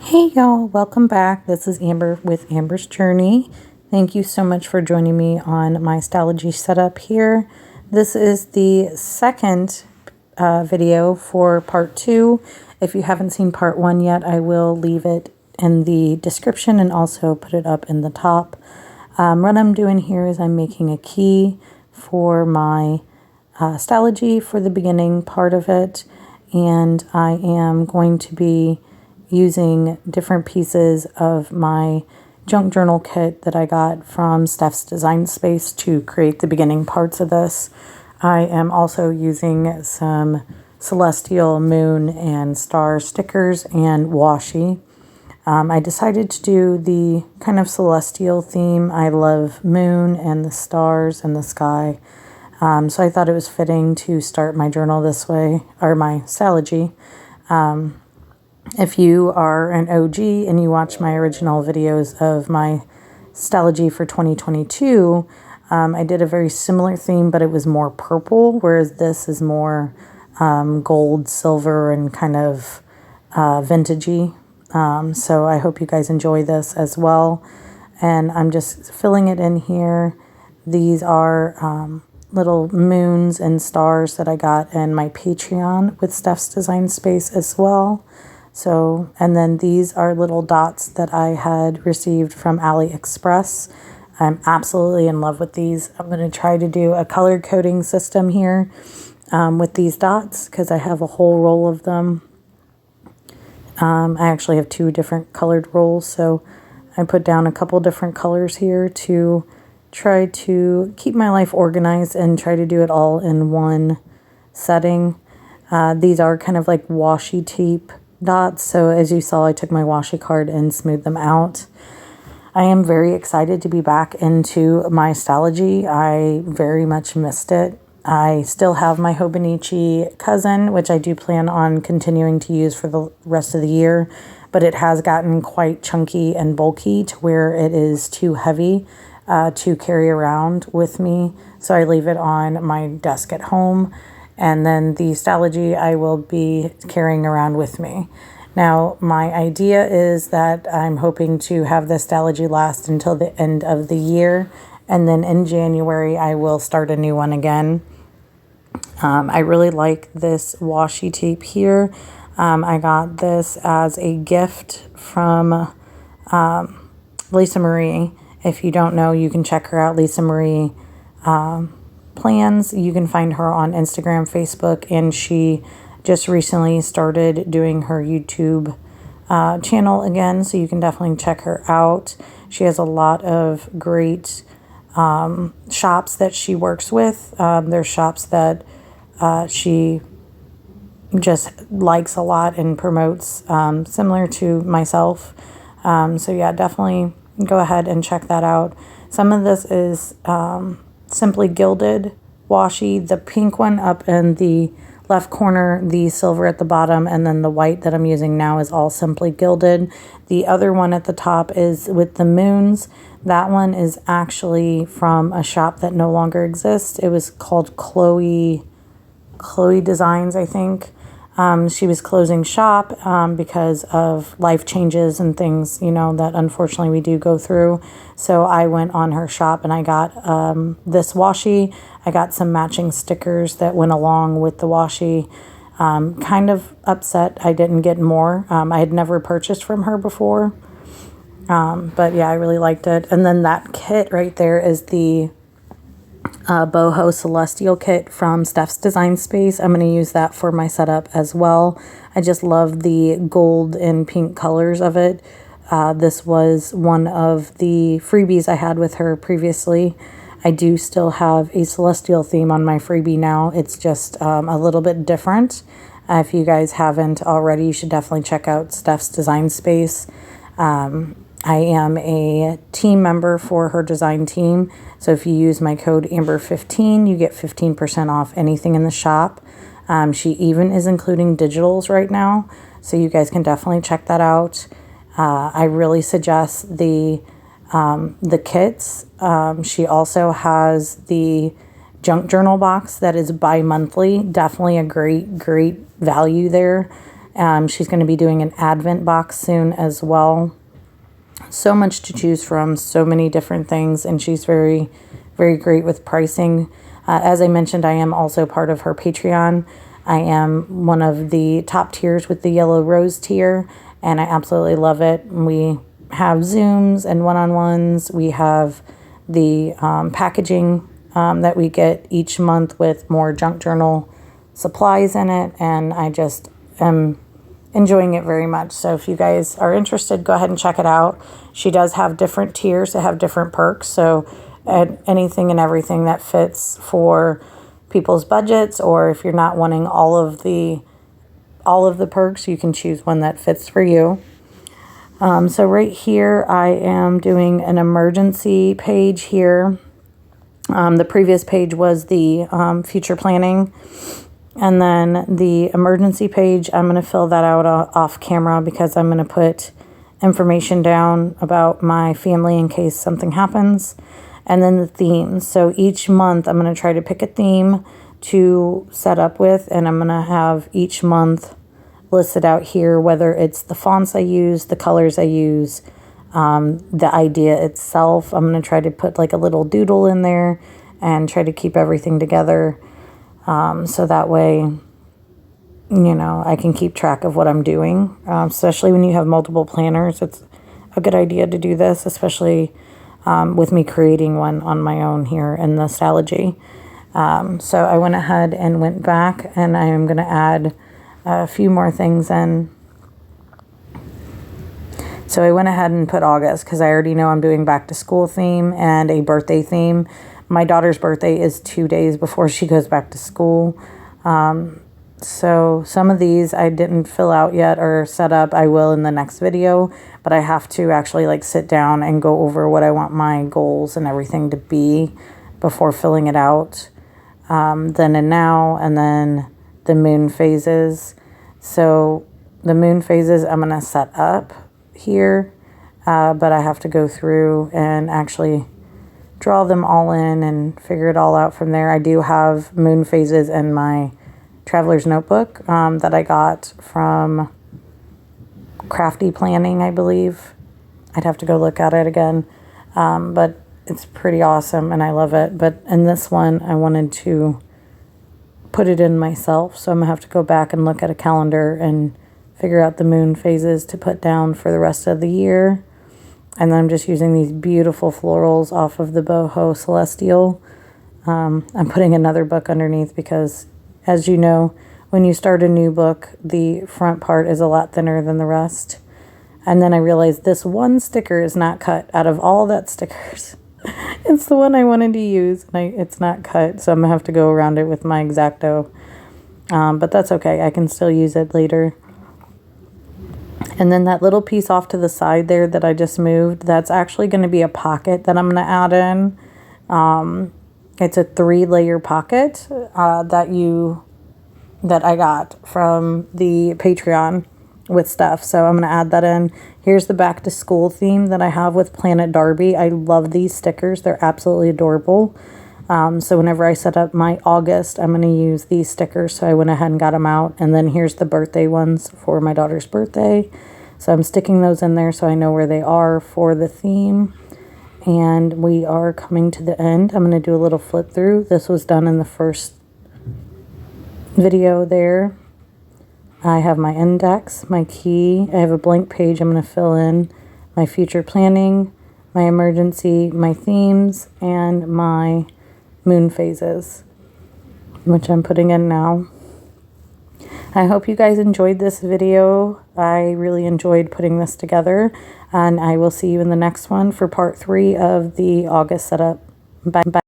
Hey y'all, welcome back. This is Amber with Amber's Journey. Thank you so much for joining me on my Stalogy setup here. This is the second video for part 2. If you haven't seen part 1 yet, I will leave it in the description and also put it up in the top. What I'm doing here is I'm making a key for my Stalogy for the beginning part of it, and I am going to be using different pieces of my junk journal kit that I got from Steph's Design Space to create the beginning parts of this. I am also using some celestial moon and star stickers and washi. I decided to do the kind of celestial theme. I love moon and the stars and the sky. So I thought it was fitting to start my journal this way, or my Stalogy. If you are an OG and you watch my original videos of my Stalogy for 2022, I did a very similar theme, but it was more purple, whereas this is more gold, silver, and kind of vintagey. So I hope you guys enjoy this as well. And I'm just filling it in here. These are little moons and stars that I got in my Patreon with Steph's Design Space as well. So, and then these are little dots that I had received from AliExpress. I'm absolutely in love with these. I'm going to try to do a color coding system here with these dots because I have a whole roll of them. I actually have 2 different colored rolls, so I put down a couple different colors here to try to keep my life organized and try to do it all in one setting. These are kind of like washi tape dots, so as you saw, I took my washi card and smoothed them out. I am very excited to be back into my Stalogy. I very much missed it. I still have my Hobonichi cousin, which I do plan on continuing to use for the rest of the year, but it has gotten quite chunky and bulky to where it is too heavy to carry around with me, so I leave it on my desk at home. And then the Stalogy I will be carrying around with me. Now, my idea is that I'm hoping to have the Stalogy last until the end of the year. And then in January, I will start a new one again. I really like this washi tape here. I got this as a gift from Lisa Marie. If you don't know, you can check her out, Lisa Marie Plans. You can find her on Instagram, Facebook, and she just recently started doing her YouTube channel again, so you can definitely check her out. She has a lot of great shops that she works with. There's shops that she just likes a lot and promotes, similar to myself. So yeah, definitely go ahead and check that out. Some of this is simply gilded washi. The pink one up in the left corner, the silver at the bottom, and then the white that I'm using now is all simply gilded. The other one at the top is with the moons. That one is actually from a shop that no longer exists. It was called Chloe Designs, I think. She was closing shop because of life changes and things, you know, that unfortunately we do go through. So I went on her shop and I got this washi. I got some matching stickers that went along with the washi. Kind of upset I didn't get more. I had never purchased from her before. But yeah, I really liked it. And then that kit right there is the boho celestial kit from Steph's Design Space. I'm going to use that for my setup as well. I just love the gold and pink colors of it. This was one of the freebies I had with her previously. I do still have a celestial theme on my freebie now. It's just a little bit different. If you guys haven't already, you should definitely check out Steph's Design Space. I am a team member for her design team. So if you use my code Amber15, you get 15% off anything in the shop. She even is including digitals right now. So you guys can definitely check that out. I really suggest the kits. She also has the junk journal box that is bi-monthly. Definitely a great value there. She's going to be doing an Advent box soon as well. So much to choose from, so many different things, and she's very, very great with pricing. As I mentioned, I am also part of her Patreon. I am one of the top tiers with the yellow rose tier, and I absolutely love it. We have Zooms and one-on-ones. We have the packaging that we get each month with more junk journal supplies in it, and I just am enjoying it very much. So if you guys are interested, go ahead and check it out. She does have different tiers that have different perks, so anything and everything that fits for people's budgets, or if you're not wanting all of the perks, you can choose one that fits for you. So right here I am doing an emergency page here. The previous page was the future planning. And then the emergency page, I'm going to fill that out off camera because I'm going to put information down about my family in case something happens. And then the themes. So each month I'm going to try to pick a theme to set up with, and I'm going to have each month listed out here, whether it's the fonts I use, the colors I use, the idea itself. I'm going to try to put like a little doodle in there and try to keep everything together. So that way, you know, I can keep track of what I'm doing, especially when you have multiple planners. It's a good idea to do this, especially with me creating one on my own here in the Stalogy. So I went ahead and went back, and I am going to add a few more things in. So I went ahead and put August because I already know I'm doing back to school theme and a birthday theme. My daughter's birthday is 2 days before she goes back to school. So some of these I didn't fill out yet or set up. I will in the next video, but I have to actually like sit down and go over what I want my goals and everything to be before filling it out. Then and now, and then the moon phases. So the moon phases I'm going to set up here, but I have to go through and actually draw them all in and figure it all out from there. I do have moon phases in my traveler's notebook that I got from Crafty Planning, I believe. I'd have to go look at it again, but it's pretty awesome and I love it. But in this one, I wanted to put it in myself, so I'm gonna have to go back and look at a calendar and figure out the moon phases to put down for the rest of the year. And then I'm just using these beautiful florals off of the Boho Celestial. I'm putting another book underneath because, as you know, when you start a new book, the front part is a lot thinner than the rest. And then I realized this one sticker is not cut out of all that stickers. It's the one I wanted to use, and it's not cut, so I'm going to have to go around it with my X-Acto. But that's okay. I can still use it later. And then that little piece off to the side there that I just moved, that's actually going to be a pocket that I'm going to add in. It's a 3-layer pocket that I got from the Patreon with Steph. So I'm going to add that in. Here's the back to school theme that I have with Planet Darby. I love these stickers. They're absolutely adorable. So whenever I set up my August, I'm going to use these stickers. So I went ahead and got them out. And then here's the birthday ones for my daughter's birthday. So I'm sticking those in there so I know where they are for the theme. And we are coming to the end. I'm going to do a little flip through. This was done in the first video there. I have my index, my key. I have a blank page I'm going to fill in my future planning, my emergency, my themes, and my moon phases, which I'm putting in now. I hope you guys enjoyed this video. I really enjoyed putting this together, and I will see you in the next one for part 3 of the August setup. Bye.